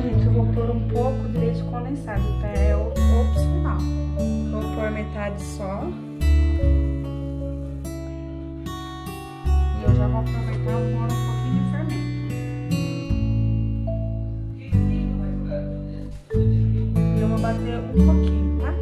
Gente, eu vou pôr um pouco de leite condensado, tá? É opcional. Vou pôr metade só. E eu já vou aproveitar e pôr um pouquinho de fermento. E eu vou bater um pouquinho, tá?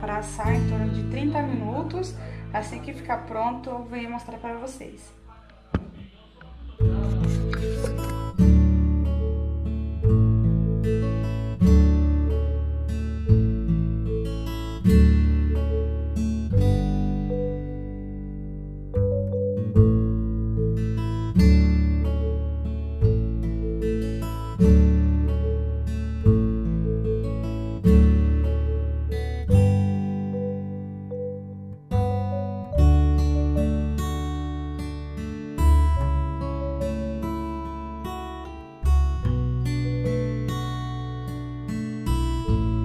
Para assar em torno de 30 minutos. Assim que ficar pronto, eu venho mostrar para vocês.